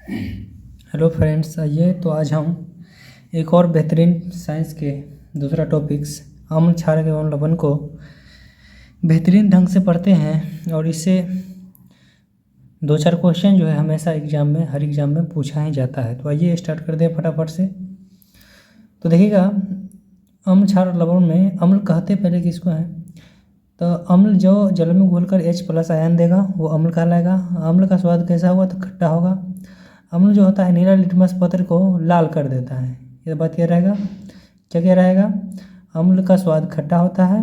Hello friends, आइए तो आज हम एक और बेहतरीन साइंस के दूसरा टॉपिक्स अम्ल क्षारक एवं लवण को बेहतरीन ढंग से पढ़ते हैं। और इससे दो चार क्वेश्चन जो है हमेशा हर एग्ज़ाम में पूछा ही जाता है। तो आइए स्टार्ट कर दें फटाफट से। तो देखिएगा, अम्ल क्षार लवण में अम्ल कहते पहले किसको हैं? तो अम्ल जो जल में घुलकर H+ आयन देगा वो अम्ल कहलाएगा। अम्ल का स्वाद कैसा होगा? तो खट्टा होगा। अम्ल जो होता है नीला लिटमस पत्र को लाल कर देता है। ये बात क्या रहेगा? क्या रहेगा? अम्ल का स्वाद खट्टा होता है।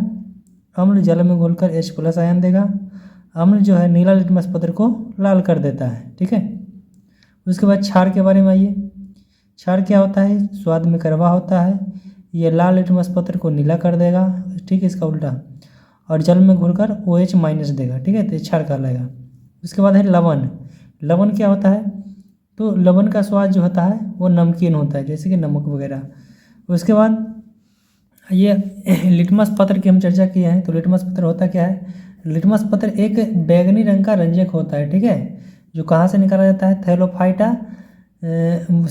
अम्ल जल में घुलकर H+ आयन देगा। अम्ल जो है नीला लिटमस पत्र को लाल कर देता है। ठीक है। उसके बाद क्षार के बारे में आइए। क्षार क्या होता है? स्वाद में कड़वा होता है। ये लाल लिटमस पत्र को नीला कर देगा। ठीक है, इसका उल्टा। और जल में घुलकर OH- देगा। ठीक है, तो क्षार कहलाएगा। उसके बाद है लवण। लवण क्या होता है? तो लवण का स्वाद जो होता है वो नमकीन होता है, जैसे कि नमक वगैरह। उसके बाद ये लिटमस पत्र की हम चर्चा किए हैं। तो लिटमस पत्र होता क्या है? लिटमस पत्र एक बैंगनी रंग का रंजक होता है। ठीक है, जो कहाँ से निकाला जाता है? थैलोफाइटा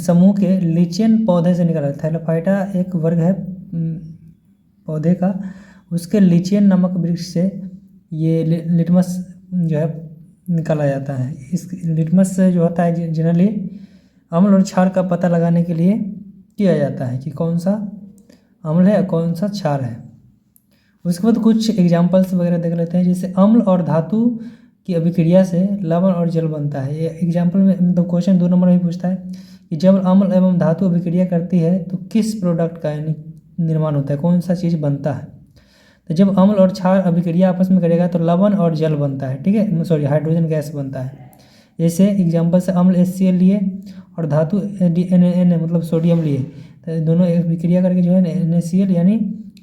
समूह के लीचेन पौधे से निकाला जाता है। थैलोफाइटा एक वर्ग है पौधे का, उसके लीचेन नामक वृक्ष से ये लिटमस जो है निकाला जाता है। इस लिटमस से जो होता है जनरली अम्ल और क्षार का पता लगाने के लिए किया जाता है कि कौन सा अम्ल है और कौन सा क्षार है। उसके बाद कुछ एग्जाम्पल्स वगैरह देख लेते हैं। जैसे अम्ल और धातु की अभिक्रिया से लवण और जल बनता है। ये एग्जाम्पल में मतलब क्वेश्चन 2 नंबर में पूछता है कि जब अम्ल एवं धातु अभिक्रिया करती है तो किस प्रोडक्ट का यानी निर्माण होता है, कौन सा चीज़ बनता है? तो जब अम्ल और क्षार अभिक्रिया आपस में करेगा तो लवण और जल बनता है। ठीक है, सॉरी, हाइड्रोजन गैस बनता है। जैसे एग्जाम्पल से अम्ल HCl लिए और धातु Na मतलब सोडियम लिए, तो दोनों अभिक्रिया करके जो है NaCl यानी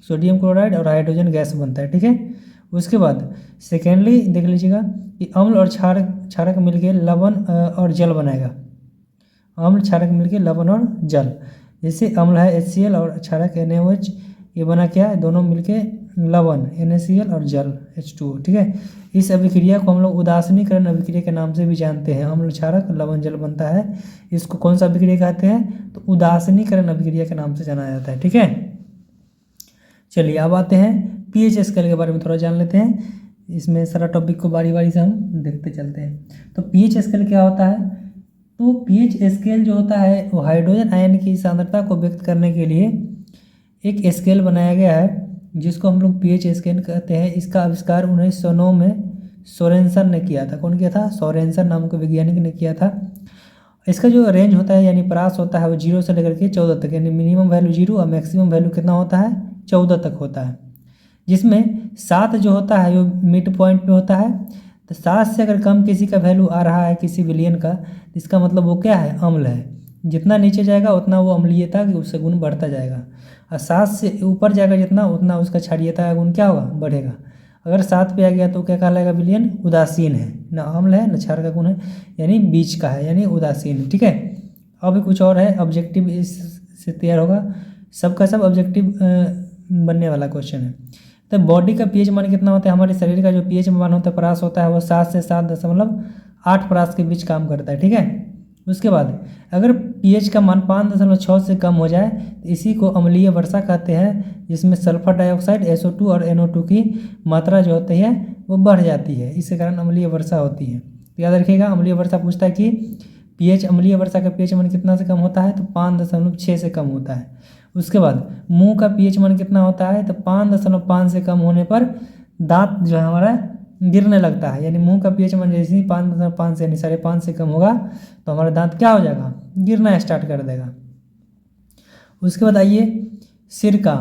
सोडियम क्लोराइड और हाइड्रोजन गैस बनता है। ठीक है। उसके बाद सेकेंडली देख लीजिएगा कि अम्ल और क्षारक मिलके लवण और जल बनाएगा। अम्ल क्षारक मिलके लवण और जल। जैसे अम्ल है HCl और क्षारक NaOH, ये बना क्या है? दोनों मिलके लवण NaCl और जल H2O। ठीक है, इस अभिक्रिया को हम लोग उदासीनीकरण अभिक्रिया के नाम से भी जानते हैं। अम्ल क्षारक लवण जल बनता है, इसको कौन सा अभिक्रिया कहते हैं? तो उदासीनीकरण अभिक्रिया के नाम से जाना जाता है। ठीक है, चलिए अब आते हैं pH स्केल के बारे में थोड़ा जान लेते हैं। इसमें सारा टॉपिक को बारी बारी से हम देखते चलते हैं। तो pH स्केल क्या होता है? तो pH स्केल जो होता है वो हाइड्रोजन आयन की सांद्रता को व्यक्त करने के लिए एक स्केल बनाया गया है, जिसको हम लोग pH स्केल कहते हैं। इसका आविष्कार 1909 में सोरेनसन ने किया था। कौन किया था? सोरेनसन नाम के वैज्ञानिक ने किया था। इसका जो रेंज होता है यानी परास होता है वो 0 से लेकर के 14 तक, यानी मिनिमम वैल्यू 0 और मैक्सिमम वैल्यू कितना होता है? 14 तक होता है। जिसमें 7 जो होता है वो मिड पॉइंट पे होता है। तो 7 से अगर कम किसी का वैल्यू आ रहा है किसी विलियन का, तो इसका मतलब वो क्या है? अम्ल है। जितना नीचे जाएगा उतना वो अम्लीयता कि उससे गुण बढ़ता जाएगा, और 7 से ऊपर जाएगा जितना उतना उसका क्षारीयता का गुण क्या होगा? बढ़ेगा। अगर 7 पे आ गया तो क्या कहलाएगा? विलियन उदासीन है, ना अम्ल है ना क्षार का गुण है, यानी बीच का है, यानी उदासीन है। ठीक है, अब कुछ और है, ऑब्जेक्टिव इससे तैयार होगा। सबका सब ऑब्जेक्टिव बनने वाला क्वेश्चन है। तो बॉडी का pH मान कितना होता है? हमारे शरीर का जो pH मान होता है परास होता है वो 7 से 7.8 परास के बीच काम करता है। ठीक है। उसके बाद अगर pH का मान 5.6 से कम हो जाए तो इसी को अम्लीय वर्षा कहते हैं, जिसमें सल्फर डाइऑक्साइड SO2 और NO2 की मात्रा जो होती है वो बढ़ जाती है। इसके कारण अम्लीय वर्षा होती है। तो याद रखिएगा, अम्लीय वर्षा पूछता है कि pH अम्लीय वर्षा का pH मान कितना से कम होता है? तो 5.6 से कम होता है। उसके बाद मुंह का pH मान कितना होता है? तो 5.5 से कम होने पर दांत जो है हमारा गिरने लगता है। यानी मुंह का pH मान जैसे ही 5.5 से यानी 5.5 से कम होगा तो हमारा दांत क्या हो जाएगा? गिरना स्टार्ट कर देगा। उसके बाद आइए सिरका।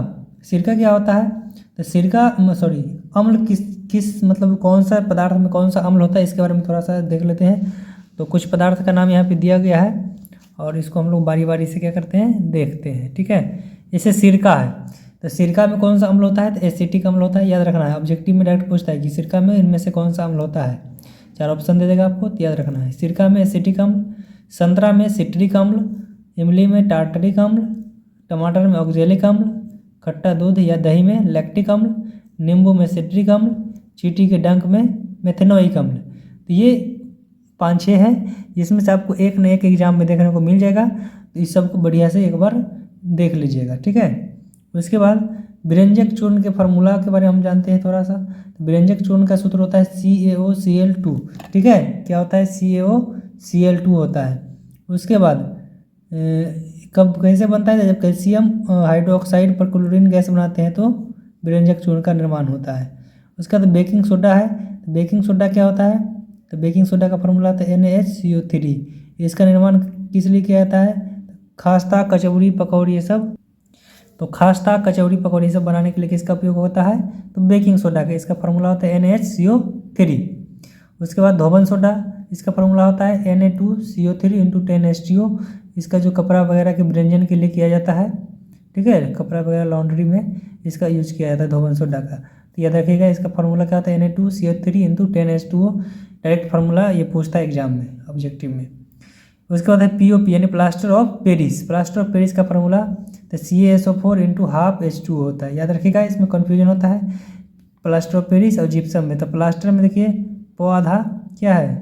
सिरका क्या होता है? तो सिरका अम्ल किस मतलब कौन सा पदार्थ में कौन सा अम्ल होता है, इसके बारे में थोड़ा सा देख लेते हैं। तो कुछ पदार्थ का नाम यहाँ पे दिया गया है और इसको हम लोग बारी बारी से क्या करते हैं? देखते हैं। ठीक है, जैसे सिरका है, तो सिरका में कौन सा अम्ल होता है? तो एसिटिक अम्ल होता है। याद रखना है, ऑब्जेक्टिव में डायरेक्ट पूछता है कि सिरका में इनमें से कौन सा अम्ल होता है। 4 ऑप्शन दे देगा आपको, तो याद रखना है। सिरका में एसिटिक अम्ल, संतरा में सिट्रिक अम्ल, इमली में टार्टरिक अम्ल, टमाटर में ऑक्जेलिक अम्ल, खट्टा दूध या दही में लैक्टिक अम्ल, नींबू में सिट्रिक अम्ल, चींटी के डंक में मेथेनोइक अम्ल। तो ये 5-6 है, जिसमें से आपको एक न एक एग्जाम में देखने को मिल जाएगा। तो इस सबको बढ़िया से एक बार देख लीजिएगा, ठीक है। उसके बाद विरंजक चूर्ण के फार्मूला के बारे में हम जानते हैं थोड़ा सा। तो विरंजक चूर्ण का सूत्र होता है CaOCl2, ठीक है। क्या होता है? CaOCl2 होता है। उसके बाद कब कैसे बनता है? जब कैल्शियम हाइड्रोक्साइड पर क्लोरीन गैस बनाते हैं तो विरंजक चूर्ण का निर्माण होता है। उसके बाद बेकिंग सोडा है। तो बेकिंग सोडा क्या होता है? तो बेकिंग सोडा का फार्मूला होता है NaHCO3। इसका निर्माण किस लिए किया जाता है? खास्ता, कचौड़ी, पकौड़ी ये सब। तो खास्ता, कचौड़ी, पकौड़ी सब बनाने के लिए किसका उपयोग होता है? तो बेकिंग सोडा का। इसका फार्मूला होता है NaHCO3। उसके बाद धोबन सोडा, इसका फार्मूला होता है Na2CO3 × 10H2O। इसका जो कपड़ा वगैरह के व्यंजन के लिए किया जाता है, ठीक है, कपड़ा वगैरह लॉन्ड्री में इसका यूज किया जाता है धोबन सोडा का। तो याद रखिएगा इसका फार्मूला क्या होता है? Na2CO3 × 10H2O। डायरेक्ट फार्मूला ये पूछता है एग्जाम में, ऑब्जेक्टिव में। उसके बाद है POP यानी plaster of Paris. Plaster of Paris का फार्मूला तो CaSO4 × ½ H2O होता है। याद रखिएगा, इसमें कन्फ्यूजन होता है प्लास्टर ऑफ पेरिस और जिप्सम में। तो प्लास्टर में देखिए पो आधा क्या है,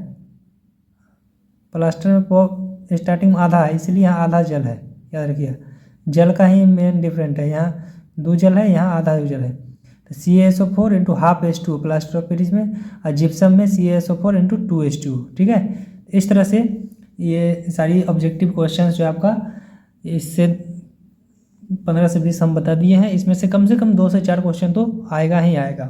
प्लास्टर में पो स्टार्टिंग में आधा है, इसलिए यहाँ आधा जल है। याद रखिए, जल का ही मेन डिफरेंट है, यहाँ 2 जल है, यहाँ आधा जल है। तो CaSO4 × ½ H2O plaster of Paris में, और जिप्सम में CaSO4 × 2H2O, ठीक है। इस तरह से ये सारी ऑब्जेक्टिव क्वेश्चंस जो आपका इससे 15 से 20 हम बता दिए हैं। इसमें से कम 2 से 4 क्वेश्चन तो आएगा ही आएगा।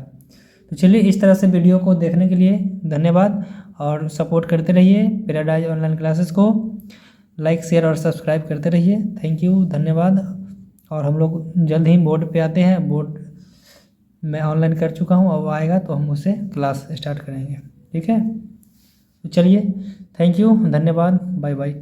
तो चलिए, इस तरह से वीडियो को देखने के लिए धन्यवाद, और सपोर्ट करते रहिए पैराडाइज ऑनलाइन क्लासेस को। लाइक, शेयर और सब्सक्राइब करते रहिए। थैंक यू, धन्यवाद। और हम लोग जल्द ही बोर्ड पे आते हैं। बोर्ड मैं ऑनलाइन कर चुका हूँ, अब आएगा तो हम उससे क्लास स्टार्ट करेंगे, ठीक है। तो चलिए, थैंक यू, धन्यवाद, बाय बाय।